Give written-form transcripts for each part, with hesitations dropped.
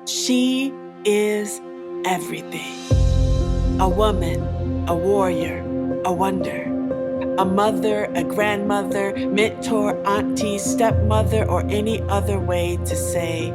She is everything. A woman, a warrior, a wonder. A mother, a grandmother, mentor, auntie, stepmother, or any other way to say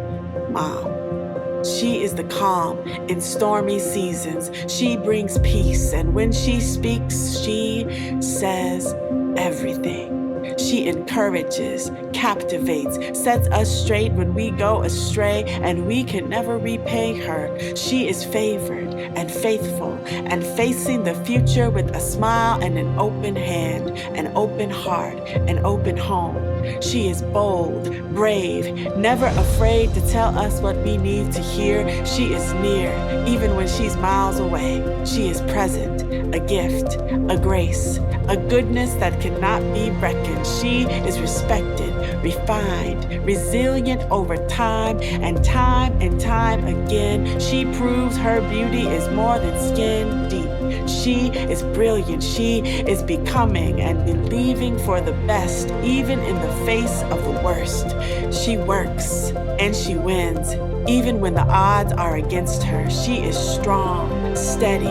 mom. She is the calm in stormy seasons. She brings peace, and when she speaks, she says everything. She encourages, captivates, sets us straight when we go astray, and we can never repay her. She is favored and faithful and facing the future with a smile and an open hand, an open heart, an open home. She is bold, brave, never afraid to tell us what we need to hear. She is near, even when she's miles away. She is present, a gift, a grace, a goodness that cannot be reckoned. She is respected, refined, resilient over time and time again. She proves her beauty is more than skin deep. She is brilliant. She is becoming and believing for the best, even in the face of the worst. She works and she wins, even when the odds are against her. She is strong, steady,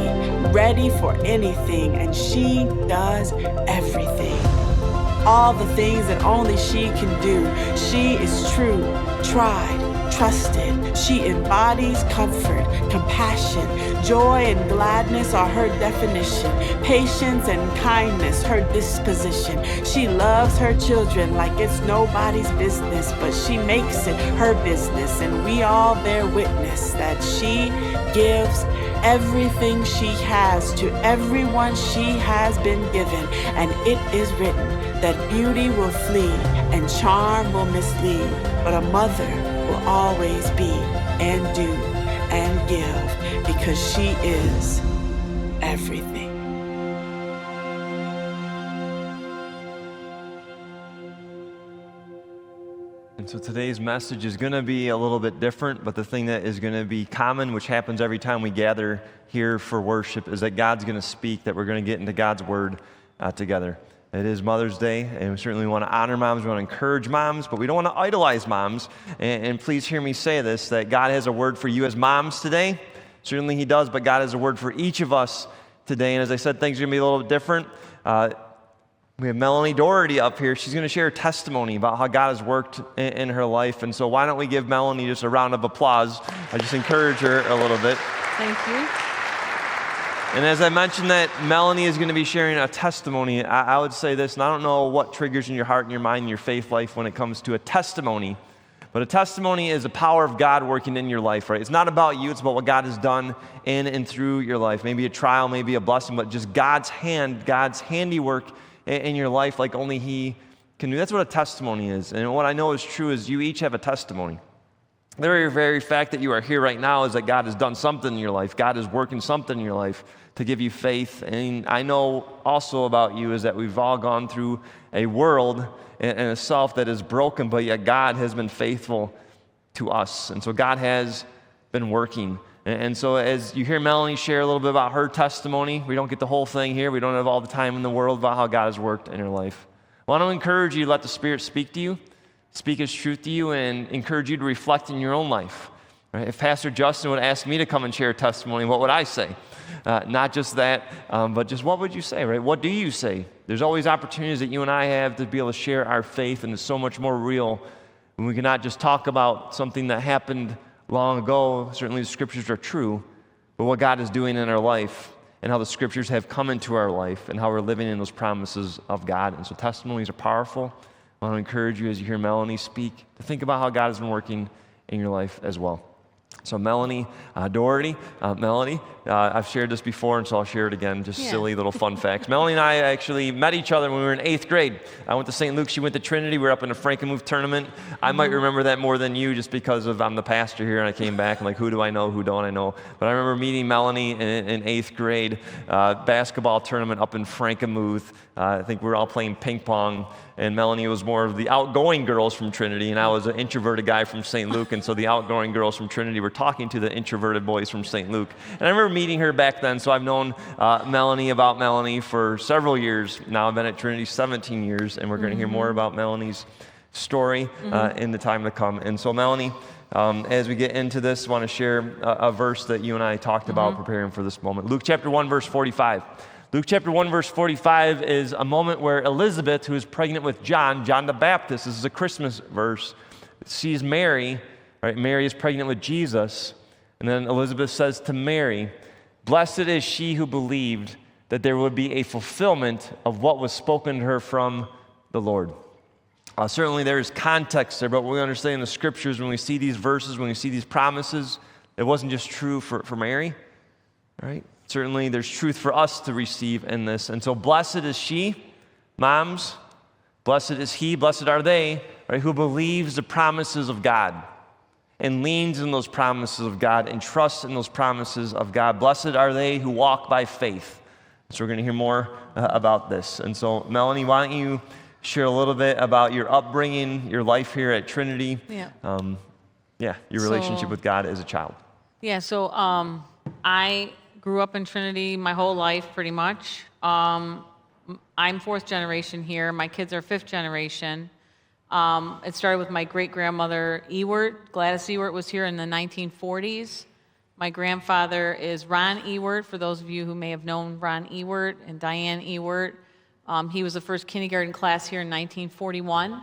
ready for anything, and she does everything. All the things that only she can do. She is true, tried, trusted. She embodies comfort, compassion, joy and gladness are her definition. Patience and kindness, her disposition. She loves her children like it's nobody's business, but she makes it her business, and we all bear witness that she gives everything she has to everyone she has been given. And it is written that beauty will flee and charm will mislead, but a mother will always be and do and give, because she is everything. And so today's message is going to be a little bit different, but the thing that is going to be common, which happens every time we gather here for worship, is that God's going to speak, that we're going to get into God's Word together. It is Mother's Day, and we certainly want to honor moms, we want to encourage moms, but we don't want to idolize moms. And please hear me say this, that God has a word for you as moms today. Certainly He does, but God has a word for each of us today. And as I said, things are going to be a little bit different. We have Melanie Doherty up here. She's going to share a testimony about how God has worked in her life. And so why don't we give Melanie just a round of applause. I just encourage her a little bit. Thank you. And as I mentioned that Melanie is going to be sharing a testimony, I would say this, and I don't know what triggers in your heart and your mind and your faith life when it comes to a testimony, but a testimony is the power of God working in your life, right? It's not about you, it's about what God has done in and through your life. Maybe a trial, maybe a blessing, but just God's hand, God's handiwork in your life like only He can do. That's what a testimony is. And what I know is true is you each have a testimony. The very fact that you are here right now is that God has done something in your life. God is working something in your life to give you faith. And I know also about you is that we've all gone through a world and a self that is broken, but yet God has been faithful to us. And so God has been working. And so as you hear Melanie share a little bit about her testimony, we don't get the whole thing here. We don't have all the time in the world about how God has worked in her life. I want to encourage you to let the Spirit speak to you, speak His truth to you, and encourage you to reflect in your own life. Right? If Pastor Justin would ask me to come and share a testimony, what would I say? Not just that, but just what would you say, right? What do you say? There's always opportunities that you and I have to be able to share our faith, and it's so much more real when we can not just talk about something that happened long ago. Certainly the Scriptures are true, but what God is doing in our life and how the Scriptures have come into our life and how we're living in those promises of God. And so testimonies are powerful. I want to encourage you as you hear Melanie speak to think about how God has been working in your life as well. So Melanie Doherty, Melanie, I've shared this before, and so I'll share it again, just silly little fun facts. Melanie and I actually met each other when we were in 8th grade. I went to St. Luke, she went to Trinity. We were up in a Frankenmuth tournament. I might remember that more than you just because I'm the pastor here, and I came back, and like, who do I know, who don't I know? But I remember meeting Melanie in 8th grade, basketball tournament up in Frankenmuth. I think we were all playing ping pong, and Melanie was more of the outgoing girls from Trinity, and I was an introverted guy from St. Luke, and so the outgoing girls from Trinity were talking to the introverted boys from St. Luke. And I remember meeting her back then, so I've known Melanie for several years. Now I've been at Trinity 17 years, and we're going to hear more about Melanie's story in the time to come. And so Melanie, as we get into this, I want to share a verse that you and I talked about preparing for this moment. Luke chapter 1, verse 45. Luke chapter 1, verse 45 is a moment where Elizabeth, who is pregnant with John the Baptist, this is a Christmas verse, sees Mary, right? Mary is pregnant with Jesus, and then Elizabeth says to Mary, "Blessed is she who believed that there would be a fulfillment of what was spoken to her from the Lord." Certainly there's context there, but we understand in the scriptures when we see these verses, when we see these promises, it wasn't just true for Mary, right? Certainly there's truth for us to receive in this. And so blessed is she, moms, blessed is he, blessed are they, right, who believes the promises of God and leans in those promises of God and trusts in those promises of God. Blessed are they who walk by faith. So we're going to hear more about this. And so Melanie, why don't you share a little bit about your upbringing, your life here at Trinity, your relationship with God as a child. Yeah, so I grew up in Trinity my whole life, pretty much. I'm fourth generation here. My kids are fifth generation. It started with my great-grandmother Ewert. Gladys Ewert was here in the 1940s. My grandfather is Ron Ewert, for those of you who may have known Ron Ewert, and Diane Ewert. He was the first kindergarten class here in 1941.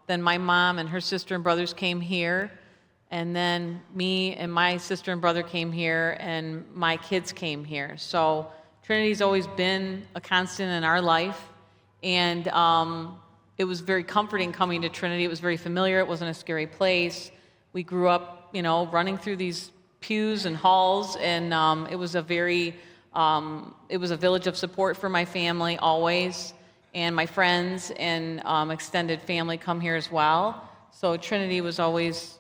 Then my mom and her sister and brothers came here. And then me and my sister and brother came here, and my kids came here. So Trinity's always been a constant in our life. And it was very comforting coming to Trinity. It was very familiar. It wasn't a scary place. We grew up, running through these pews and halls, and it was a village of support for my family always, and my friends and extended family come here as well. So Trinity was always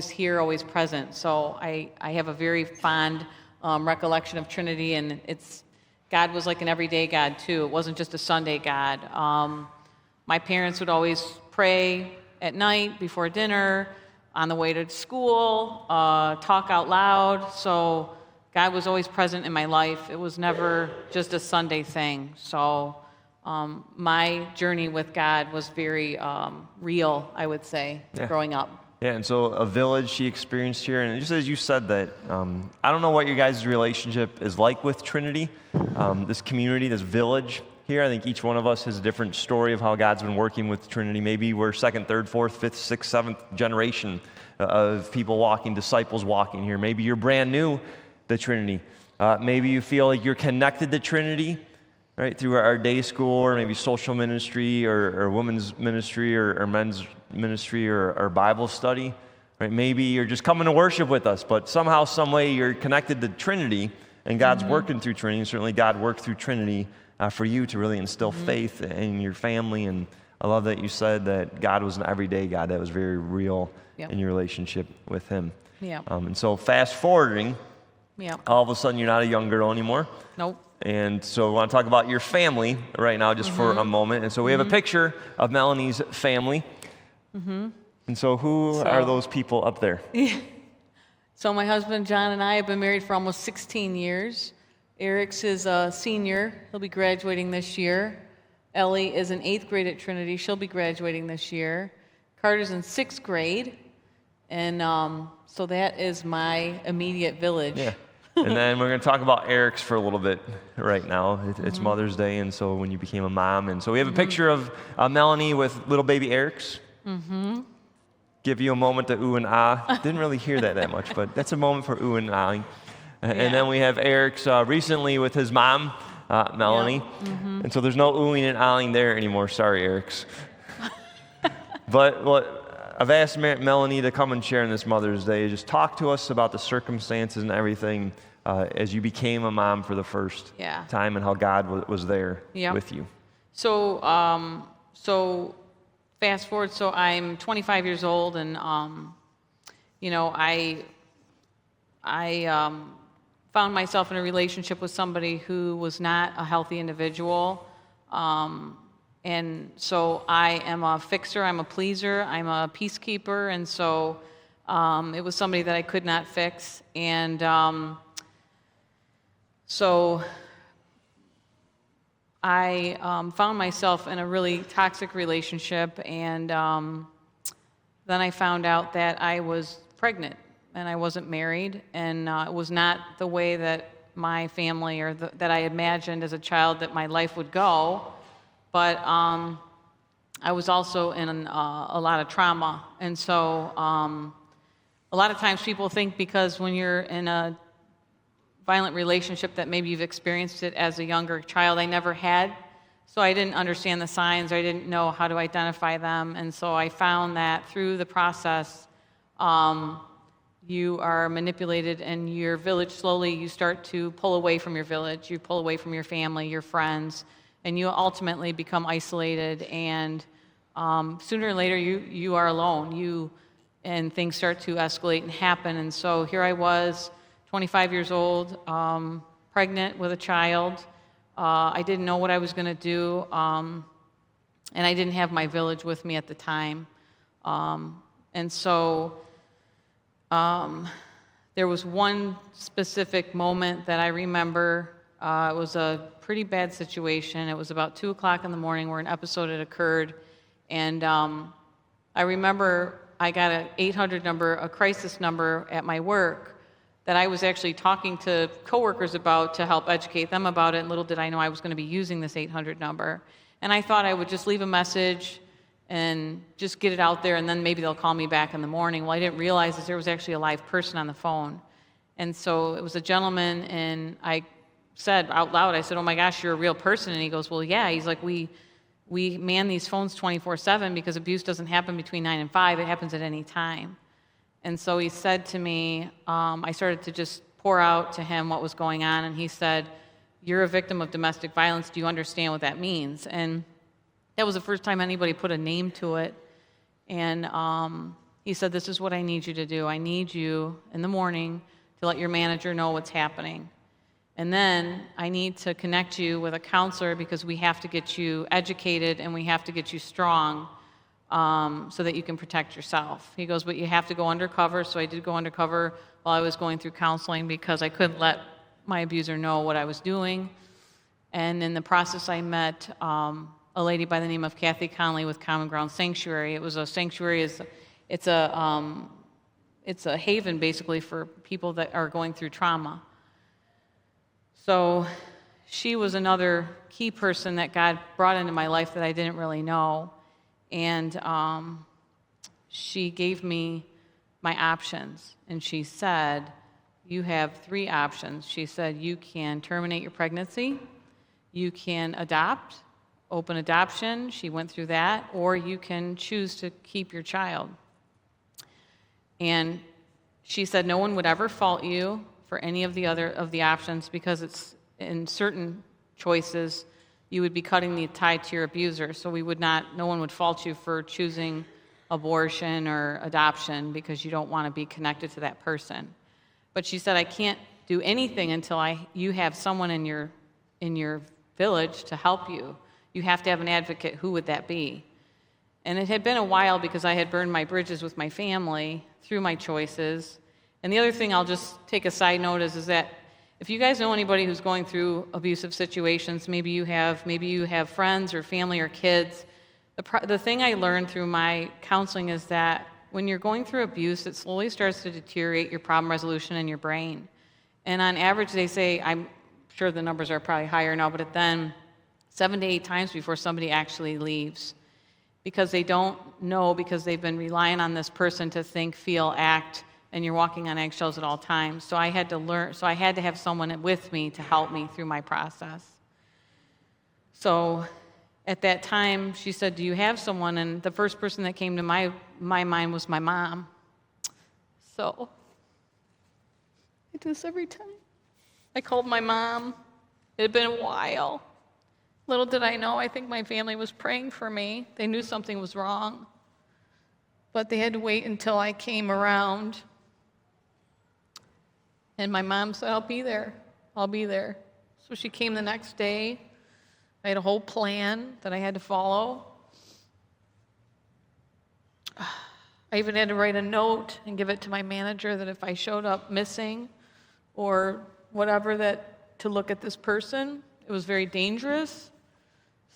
here, always present. So I have a very fond recollection of Trinity, and God was like an everyday God too. It wasn't just a Sunday God. My parents would always pray at night before dinner, on the way to school, talk out loud. So God was always present in my life. It was never just a Sunday thing. So my journey with God was very real, I would say, growing up. Yeah, and so a village she experienced here, and just as you said that, I don't know what your guys' relationship is like with Trinity, this community, this village here. I think each one of us has a different story of how God's been working with Trinity. Maybe we're second, third, fourth, fifth, sixth, seventh generation of people walking, disciples walking here. Maybe you're brand new to Trinity. Maybe you feel like you're connected to Trinity, right, through our day school, or maybe social ministry, or women's ministry, or men's ministry, or Bible study, right? Maybe you're just coming to worship with us, but somehow, some way, you're connected to Trinity, and God's working through Trinity. And certainly, God worked through Trinity for you to really instill faith in your family. And I love that you said that God was an everyday God that was very real in your relationship with Him. Yeah. And so, fast forwarding, all of a sudden, you're not a young girl anymore. Nope. And so we want to talk about your family right now just for a moment. And so we have a picture of Melanie's family. And so who are those people up there? So my husband, John, and I have been married for almost 16 years. Eric's is a senior. He'll be graduating this year. Ellie is in 8th grade at Trinity. She'll be graduating this year. Carter's in 6th grade. And so that is my immediate village. Yeah. And then we're going to talk about Eric's for a little bit right now. It's Mother's Day, and so when you became a mom. And so we have a picture of Melanie with little baby Eric's. Give you a moment to ooh and ah. Didn't really hear that much, but that's a moment for ooh and ahing. And then we have Eric's recently with his mom, Melanie. And so there's no oohing and ahing there anymore. Sorry, Eric's. But I've asked Melanie to come and share on this Mother's Day. Just talk to us about the circumstances and everything as you became a mom for the first time, and how God was there with you. So, fast forward. So I'm 25 years old, and I found myself in a relationship with somebody who was not a healthy individual. And so I am a fixer, I'm a pleaser, I'm a peacekeeper, and so it was somebody that I could not fix. And so I found myself in a really toxic relationship, and then I found out that I was pregnant and I wasn't married, and it was not the way that my family or that I imagined as a child that my life would go. But I was also in a lot of trauma. And so a lot of times people think because when you're in a violent relationship that maybe you've experienced it as a younger child. I never had. So I didn't understand the signs, or I didn't know how to identify them. And so I found that through the process, you are manipulated, and your village, slowly you start to pull away from your village. You pull away from your family, your friends, and you ultimately become isolated. And sooner or later, you are alone. And things start to escalate and happen. And so here I was, 25 years old, pregnant with a child. I didn't know what I was going to do, and I didn't have my village with me at the time. And so there was one specific moment that I remember. It was a pretty bad situation. It was about 2 o'clock in the morning where an episode had occurred. And I remember I got an 800 number, a crisis number at my work that I was actually talking to coworkers about to help educate them about it. And little did I know I was going to be using this 800 number. And I thought I would just leave a message and just get it out there, and then maybe they'll call me back in the morning. Well, I didn't realize that there was actually a live person on the phone. And so it was a gentleman, and I said out loud, I said, "Oh my gosh, you're a real person." And he goes, "Well, yeah." He's like, we man these phones 24/7 because abuse doesn't happen between 9 and 5. It happens at any time. And so he said to me, I started to just pour out to him what was going on, and he said, "You're a victim of domestic violence. Do you understand what that means?" And that was the first time anybody put a name to it. And he said, "This is what I need you to do. I need you in the morning to let your manager know what's happening. And then I need to connect you with a counselor because we have to get you educated and we have to get you strong so that you can protect yourself." He goes, "But you have to go undercover." So I did go undercover while I was going through counseling because I couldn't let my abuser know what I was doing. And in the process, I met a lady by the name of Kathy Conley with Common Ground Sanctuary. It was a sanctuary. It's a haven basically for people that are going through trauma. So she was another key person that God brought into my life that I didn't really know. And she gave me my options. And she said, "You have 3 options." She said, "You can terminate your pregnancy, you can adopt, open adoption." She went through that. "Or you can choose to keep your child." And she said no one would ever fault you for any of the other of the options because it's in certain choices you would be cutting the tie to your abuser. So no one would fault you for choosing abortion or adoption because you don't want to be connected to that person. But she said, "I can't do anything until you have someone in your village to help you. You have to have an advocate. Who would that be?" And it had been a while because I had burned my bridges with my family through my choices. And the other thing I'll just take a side note is that if you guys know anybody who's going through abusive situations, maybe you have friends or family or kids, the thing I learned through my counseling is that when you're going through abuse, it slowly starts to deteriorate your problem resolution in your brain. And on average, they say, I'm sure the numbers are probably higher now, but then 7 to 8 times before somebody actually leaves. Because they don't know, because they've been relying on this person to think, feel, act, and you're walking on eggshells at all times. So I had to have someone with me to help me through my process. So at that time, she said, "Do you have someone?" And the first person that came to my mind was my mom. So I do this every time. I called my mom. It had been a while. Little did I know, I think my family was praying for me. They knew something was wrong. But they had to wait until I came around. And my mom said, "I'll be there. I'll be there." So she came the next day. I had a whole plan that I had to follow. I even had to write a note and give it to my manager that if I showed up missing or whatever, to look at this person. It was very dangerous.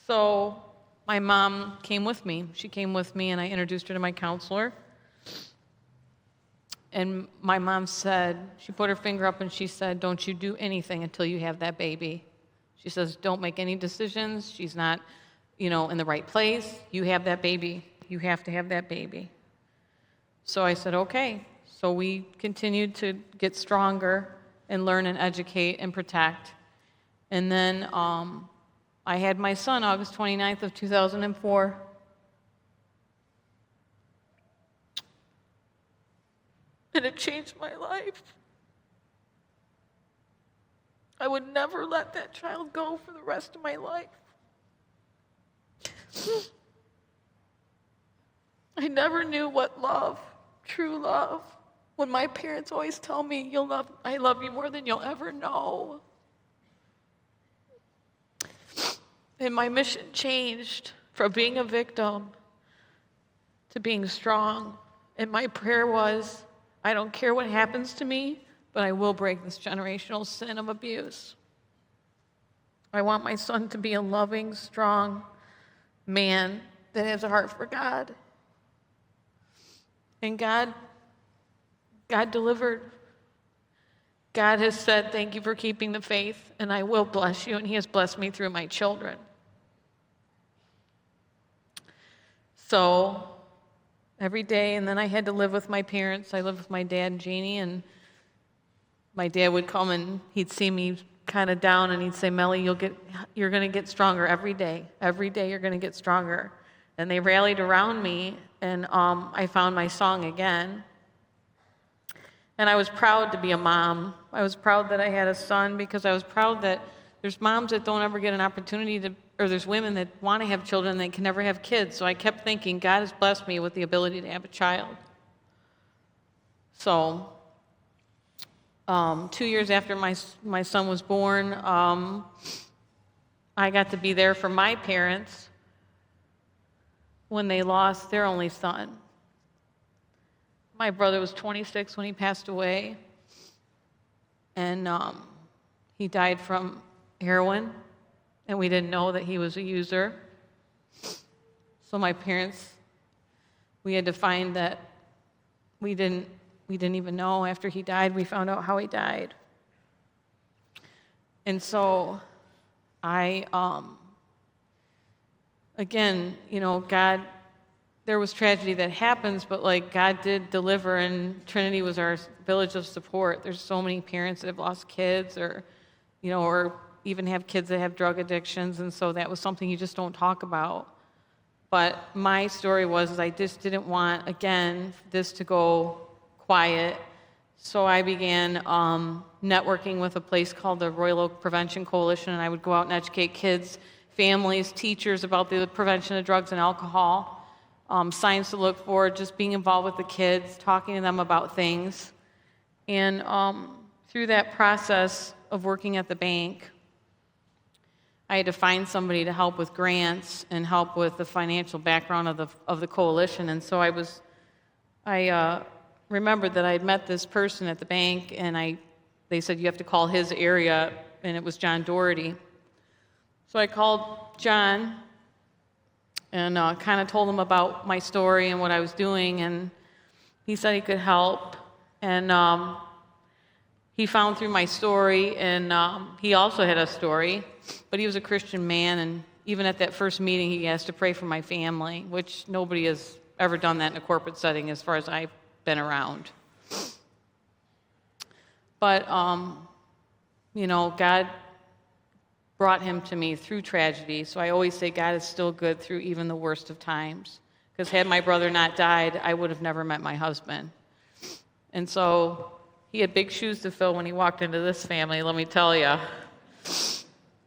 So my mom came with me. She came with me, and I introduced her to my counselor. And my mom said, she put her finger up and she said, don't you do anything until you have that baby. She says, don't make any decisions. She's not, in the right place. You have that baby. You have to have that baby. So I said, okay. So we continued to get stronger and learn and educate and protect. And then I had my son August 29th of 2004. And it changed my life. I would never let that child go for the rest of my life. I never knew what love, true love, when my parents always tell me, I love you more than you'll ever know. And my mission changed from being a victim to being strong. And my prayer was, I don't care what happens to me, but I will break this generational sin of abuse. I want my son to be a loving, strong man that has a heart for God. And God delivered. God has said, thank you for keeping the faith, and I will bless you, and he has blessed me through my children. So every day, and then I had to live with my parents. I lived with my dad and Jeannie, and my dad would come and he'd see me kind of down, and he'd say, Melly, you're going to get stronger every day. Every day you're going to get stronger. And they rallied around me, and I found my song again. And I was proud to be a mom. I was proud that I had a son, because I was proud that there's moms that don't ever get an opportunity to, or there's women that want to have children and they can never have kids. So I kept thinking, God has blessed me with the ability to have a child. So 2 years after my son was born, I got to be there for my parents when they lost their only son. My brother was 26 when he passed away, and he died from heroin, and we didn't know that he was a user. So my parents, we had to find that we didn't even know. After he died, we found out how he died. And so again, God, there was tragedy that happens, but God did deliver, and Trinity was our village of support. There's so many parents that have lost kids, or even have kids that have drug addictions, and so that was something you just don't talk about. But my story was I just didn't want, again, this to go quiet. So I began networking with a place called the Royal Oak Prevention Coalition, and I would go out and educate kids, families, teachers about the prevention of drugs and alcohol, signs to look for, just being involved with the kids, talking to them about things. And through that process of working at the bank, I had to find somebody to help with grants and help with the financial background of the coalition. And so I remembered that I had met this person at the bank, and they said, you have to call his area, and it was John Doherty. So I called John and kind of told him about my story and what I was doing, and he said he could help. And he found through my story, and he also had a story, but he was a Christian man, and even at that first meeting, he asked to pray for my family, which nobody has ever done that in a corporate setting as far as I've been around. But, God brought him to me through tragedy, so I always say God is still good through even the worst of times, because had my brother not died, I would have never met my husband. And so he had big shoes to fill when he walked into this family, let me tell you.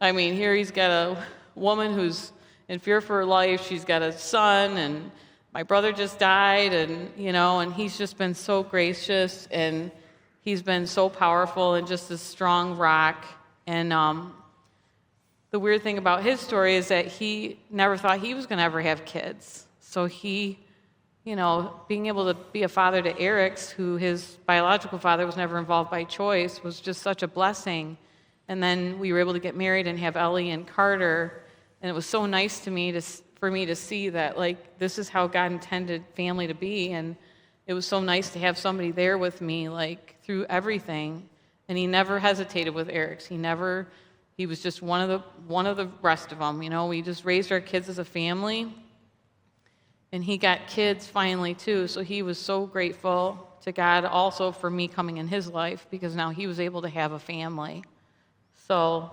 I mean, here he's got a woman who's in fear for her life. She's got a son, and my brother just died, and, and he's just been so gracious, and he's been so powerful and just a strong rock. And the weird thing about his story is that he never thought he was going to ever have kids. So he, being able to be a father to Eric's, who his biological father was never involved by choice, was just such a blessing. And then we were able to get married and have Ellie and Carter. And it was so nice for me to see that, this is how God intended family to be. And it was so nice to have somebody there with me, like, through everything. And he never hesitated with Eric's. He was just one of the rest of them, you know. We just raised our kids as a family. And he got kids finally, too. So he was so grateful to God also for me coming in his life, because now he was able to have a family. So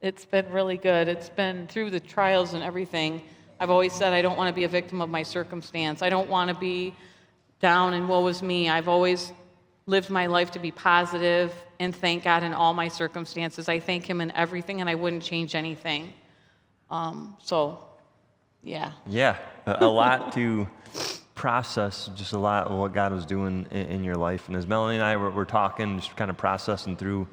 it's been really good. It's been through the trials and everything. I've always said I don't want to be a victim of my circumstance. I don't want to be down and woe is me. I've always lived my life to be positive and thank God in all my circumstances. I thank him in everything, and I wouldn't change anything. Yeah. Yeah, a lot to process, just a lot of what God was doing in your life. And as Melanie and I were talking, just kind of processing through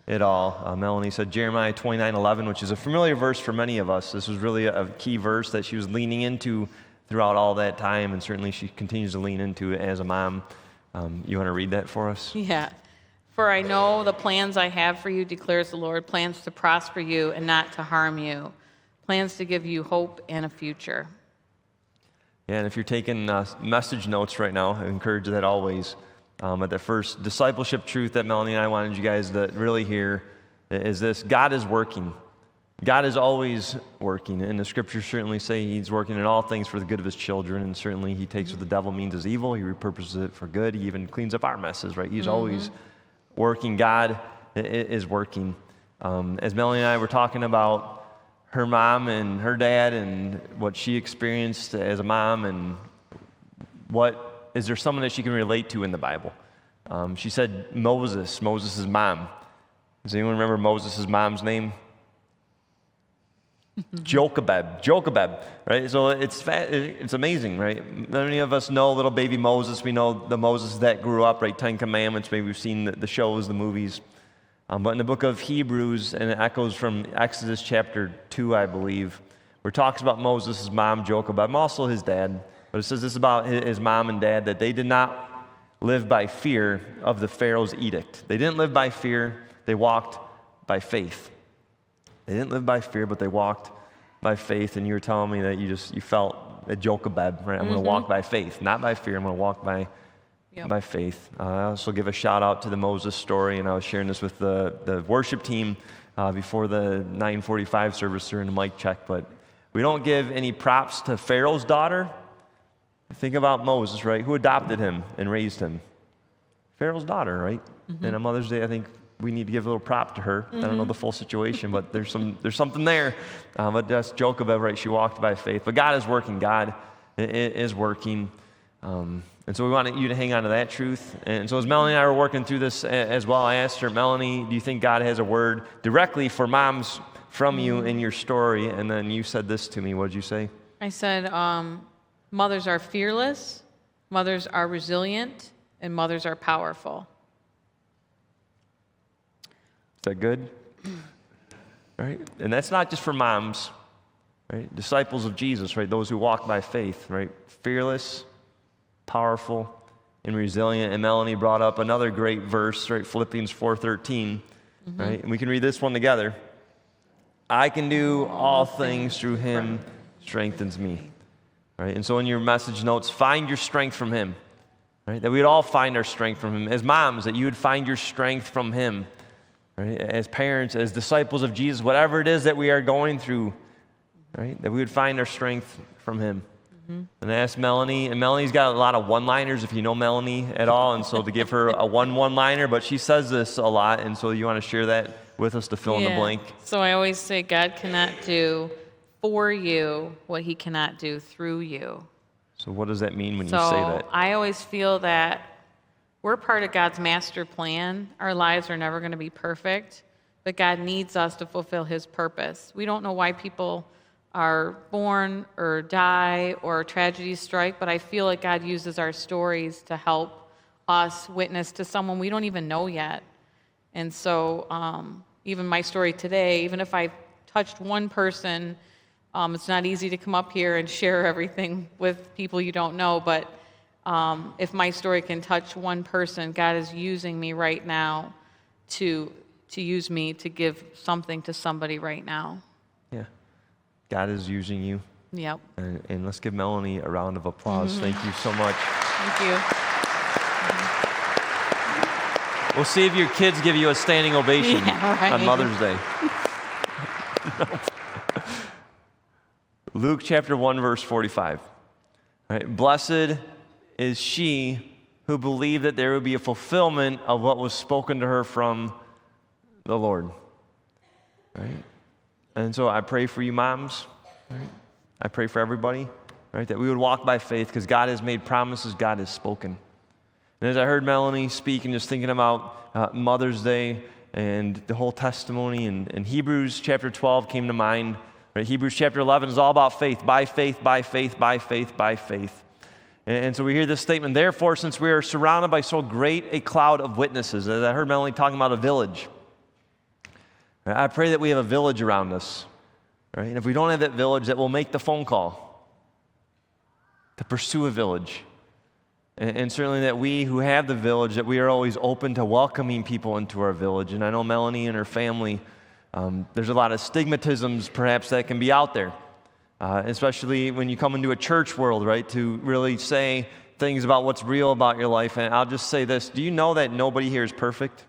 it all, Melanie said Jeremiah 29:11, which is a familiar verse for many of us. This was really a key verse that she was leaning into throughout all that time, and certainly she continues to lean into it as a mom. You want to read that for us? Yeah. For I know the plans I have for you, declares the Lord, plans to prosper you and not to harm you, plans to give you hope and a future. Yeah, and if you're taking message notes right now, I encourage that always. But the first discipleship truth that Melanie and I wanted you guys to really hear is this: God is working. God is always working, and the scriptures certainly say he's working in all things for the good of his children, and certainly he takes what the devil means as evil, he repurposes it for good. He even cleans up our messes, right? He's always working. God is working. As Melanie and I were talking about her mom and her dad and what she experienced as a mom, and what is there someone that she can relate to in the Bible? She said Moses' mom. Does anyone remember Moses' mom's name? Jochebed, right? So it's amazing, right? Many of us know little baby Moses. We know the Moses that grew up, right? 10 Commandments. Maybe we've seen the shows, the movies. But in the book of Hebrews, and it echoes from Exodus chapter 2, I believe, where it talks about Moses' mom, Jochebed, and also his dad. But it says this about his mom and dad, that they did not live by fear of the Pharaoh's edict. They didn't live by fear. They walked by faith. They didn't live by fear, but they walked by faith. And you were telling me that you felt a Jochebed, right? I'm going to walk by faith, not by fear. I'm going to walk by faith. I also give a shout out to the Moses story, and I was sharing this with the worship team before the 9:45 service during the mic check. But we don't give any props to Pharaoh's daughter. Think about Moses, right? Who adopted him and raised him? Pharaoh's daughter, right? And on Mother's Day, I think we need to give a little prop to her. I don't know the full situation, but there's something there. But that's Jochebed, right? She walked by faith. But God is working. God is working. And so we wanted you to hang on to that truth. And so as Melanie and I were working through this as well, I asked her, Melanie, do you think God has a word directly for moms from you in your story? And then you said this to me. What did you say? I said, mothers are fearless, mothers are resilient, and mothers are powerful. Is that good? All right? And that's not just for moms, right? Disciples of Jesus, right? Those who walk by faith, right? Fearless, powerful, and resilient. And Melanie brought up another great verse, right? Philippians 4:13, right? And we can read this one together. I can do all things through him who strengthens me, right? And so in your message notes, find your strength from him, right? That we'd all find our strength from him. As moms, that you would find your strength from him, right? As parents, as disciples of Jesus, whatever it is that we are going through, right? That we would find our strength from him. And I asked Melanie, and Melanie's got a lot of one-liners, if you know Melanie at all, and so to give her a one-liner, but she says this a lot, and so you want to share that with us to fill in the blank? So I always say God cannot do for you what he cannot do through you. So what does that mean when you say that? I always feel that we're part of God's master plan. Our lives are never going to be perfect, but God needs us to fulfill his purpose. We don't know why people are born or die or tragedies strike, but I feel like God uses our stories to help us witness to someone we don't even know yet. And so even my story today, even if I touched one person, it's not easy to come up here and share everything with people you don't know, but if my story can touch one person, God is using me right now to use me to give something to somebody right now. Yeah. God is using you. Yep. And let's give Melanie a round of applause. Thank you so much. Thank you. We'll see if your kids give you a standing ovation on Mother's Day. Luke chapter 1, verse 45. Right? Blessed is she who believed that there would be a fulfillment of what was spoken to her from the Lord. Right? And so I pray for you moms. Right? I pray for everybody, right, that we would walk by faith because God has made promises, God has spoken. And as I heard Melanie speak and just thinking about Mother's Day and the whole testimony, and Hebrews chapter 12 came to mind. Right? Hebrews chapter 11 is all about faith, by faith, by faith, by faith, by faith. And so we hear this statement, therefore, since we are surrounded by so great a cloud of witnesses, as I heard Melanie talking about a village, right, I pray that we have a village around us. Right? And if we don't have that village, that we'll make the phone call to pursue a village. And certainly that we who have the village, that we are always open to welcoming people into our village. And I know Melanie and her family, there's a lot of stigmatisms perhaps that can be out there, especially when you come into a church world, right, to really say things about what's real about your life. And I'll just say this, do you know that nobody here is perfect?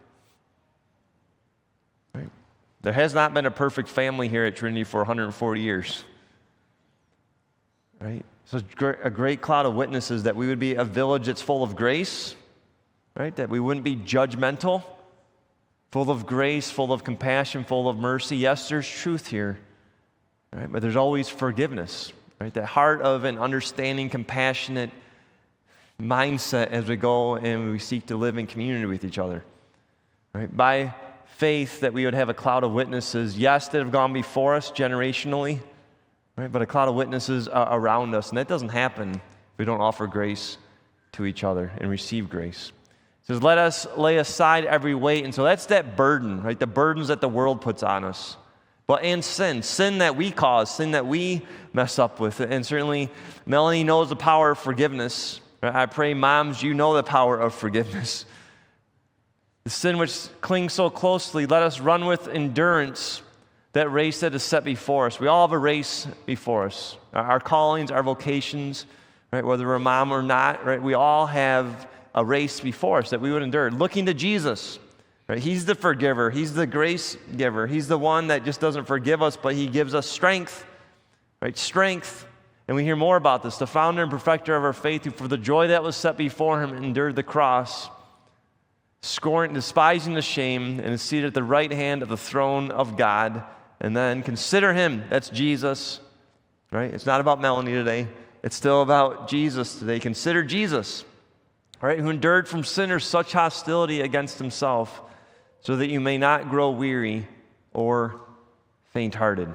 Right? There has not been a perfect family here at Trinity for 140 years. Right? So it's a great cloud of witnesses that we would be a village that's full of grace, right? That we wouldn't be judgmental, full of grace, full of compassion, full of mercy. Yes, there's truth here, right? But there's always forgiveness, right? That heart of an understanding, compassionate mindset as we go and we seek to live in community with each other, right? By faith that we would have a cloud of witnesses, yes, that have gone before us generationally, right? But a cloud of witnesses around us. And that doesn't happen if we don't offer grace to each other and receive grace. It says, let us lay aside every weight. And so that's that burden, right? The burdens that the world puts on us. And sin that we cause, sin that we mess up with. And certainly Melanie knows the power of forgiveness. Right? I pray, moms, you know the power of forgiveness. The sin which clings so closely, let us run with endurance that race that is set before us. We all have a race before us. Our callings, our vocations, right? Whether we're a mom or not, right? We all have a race before us that we would endure. Looking to Jesus, right? He's the forgiver. He's the grace giver. He's the one that just doesn't forgive us, but he gives us strength, right? Strength. And we hear more about this. The founder and perfecter of our faith, who for the joy that was set before him endured the cross, despising the shame, and is seated at the right hand of the throne of God. And then consider him, that's Jesus, right? It's not about Melanie today. It's still about Jesus today. Consider Jesus, right? Who endured from sinners such hostility against himself, so that you may not grow weary or faint-hearted,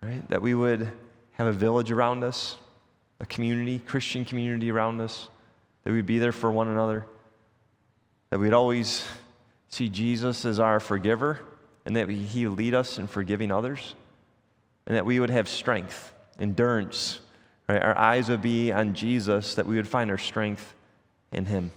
right? That we would have a village around us, a community, Christian community around us, that we'd be there for one another, that we'd always see Jesus as our forgiver, and that he would lead us in forgiving others, and that we would have strength, endurance, right? Our eyes would be on Jesus, that we would find our strength in him.